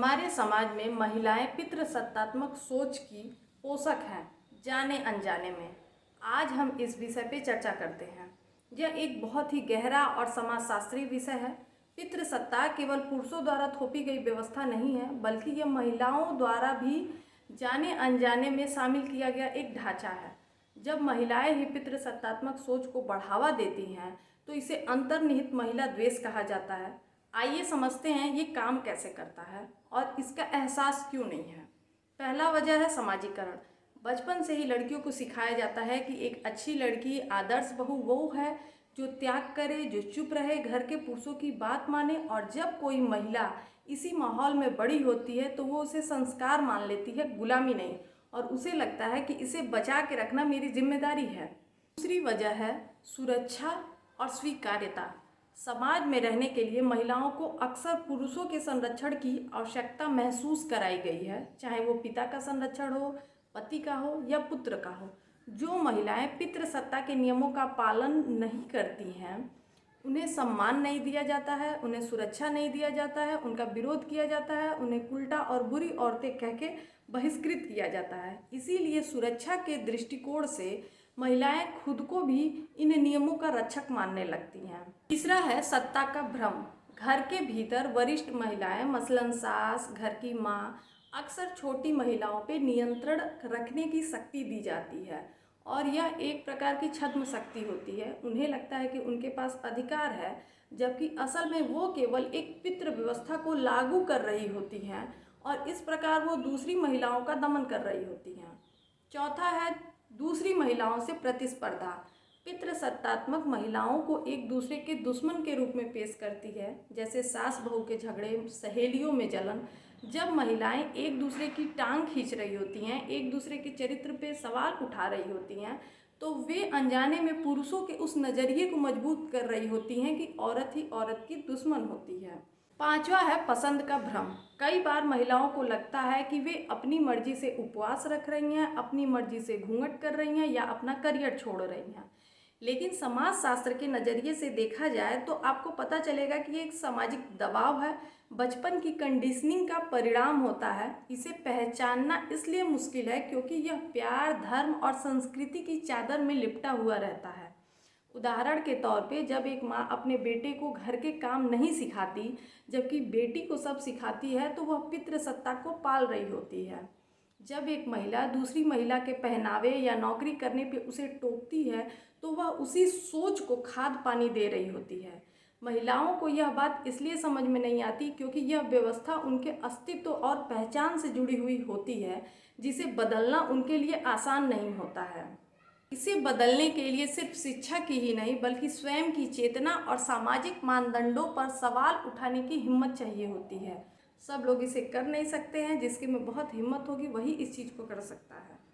हमारे समाज में महिलाएं पितृसत्तात्मक सोच की पोषक हैं, जाने अनजाने में। आज हम इस विषय पे चर्चा करते हैं। यह एक बहुत ही गहरा और समाजशास्त्री विषय है। पितृसत्ता केवल पुरुषों द्वारा थोपी गई व्यवस्था नहीं है, बल्कि यह महिलाओं द्वारा भी जाने अनजाने में शामिल किया गया एक ढांचा है। जब महिलाएं ही पितृसत्तात्मक सोच को बढ़ावा देती हैं, तो इसे अंतर्निहित महिला द्वेष कहा जाता है। आइए समझते हैं ये काम कैसे करता है और इसका एहसास क्यों नहीं है। पहला वजह है समाजीकरण। बचपन से ही लड़कियों को सिखाया जाता है कि एक अच्छी लड़की, आदर्श बहू वो है जो त्याग करे, जो चुप रहे, घर के पुरुषों की बात माने। और जब कोई महिला इसी माहौल में बड़ी होती है तो वो उसे संस्कार मान लेती है, गुलामी नहीं। और उसे लगता है कि इसे बचा के रखना मेरी जिम्मेदारी है। दूसरी वजह है सुरक्षा और स्वीकार्यता। समाज में रहने के लिए महिलाओं को अक्सर पुरुषों के संरक्षण की आवश्यकता महसूस कराई गई है, चाहे वो पिता का संरक्षण हो, पति का हो या पुत्र का हो। जो महिलाएं पितृसत्ता के नियमों का पालन नहीं करती हैं, उन्हें सम्मान नहीं दिया जाता है, उन्हें सुरक्षा नहीं दिया जाता है, उनका विरोध किया जाता है, उन्हें उल्टा और बुरी औरतें कह के बहिष्कृत किया जाता है। इसीलिए सुरक्षा के दृष्टिकोण से महिलाएं खुद को भी इन नियमों का रक्षक मानने लगती हैं। तीसरा है सत्ता का भ्रम। घर के भीतर वरिष्ठ महिलाएं, मसलन सास, घर की माँ, अक्सर छोटी महिलाओं पे नियंत्रण रखने की शक्ति दी जाती है और यह एक प्रकार की छद्म शक्ति होती है। उन्हें लगता है कि उनके पास अधिकार है, जबकि असल में वो केवल एक पितृ व्यवस्था को लागू कर रही होती हैं और इस प्रकार वो दूसरी महिलाओं का दमन कर रही होती हैं। चौथा है दूसरी महिलाओं से प्रतिस्पर्धा। पितृसत्तात्मक महिलाओं को एक दूसरे के दुश्मन के रूप में पेश करती है, जैसे सास बहू के झगड़े, सहेलियों में जलन। जब महिलाएं एक दूसरे की टांग खींच रही होती हैं, एक दूसरे के चरित्र पे सवाल उठा रही होती हैं, तो वे अनजाने में पुरुषों के उस नज़रिए को मजबूत कर रही होती हैं कि औरत ही औरत की दुश्मन होती है। पांचवा है पसंद का भ्रम। कई बार महिलाओं को लगता है कि वे अपनी मर्जी से उपवास रख रही हैं, अपनी मर्जी से घूंघट कर रही हैं या अपना करियर छोड़ रही हैं। लेकिन समाजशास्त्र के नज़रिए से देखा जाए तो आपको पता चलेगा कि ये एक सामाजिक दबाव है, बचपन की कंडीशनिंग का परिणाम होता है। इसे पहचानना इसलिए मुश्किल है क्योंकि यह प्यार, धर्म और संस्कृति की चादर में लिपटा हुआ रहता है। उदाहरण के तौर पे, जब एक माँ अपने बेटे को घर के काम नहीं सिखाती जबकि बेटी को सब सिखाती है, तो वह पितृसत्ता को पाल रही होती है। जब एक महिला दूसरी महिला के पहनावे या नौकरी करने पे उसे टोकती है, तो वह उसी सोच को खाद पानी दे रही होती है। महिलाओं को यह बात इसलिए समझ में नहीं आती क्योंकि यह व्यवस्था उनके अस्तित्व और पहचान से जुड़ी हुई होती है, जिसे बदलना उनके लिए आसान नहीं होता है। इसे बदलने के लिए सिर्फ शिक्षा की ही नहीं, बल्कि स्वयं की चेतना और सामाजिक मानदंडों पर सवाल उठाने की हिम्मत चाहिए होती है। सब लोग इसे कर नहीं सकते हैं। जिसके में बहुत हिम्मत होगी वही इस चीज़ को कर सकता है।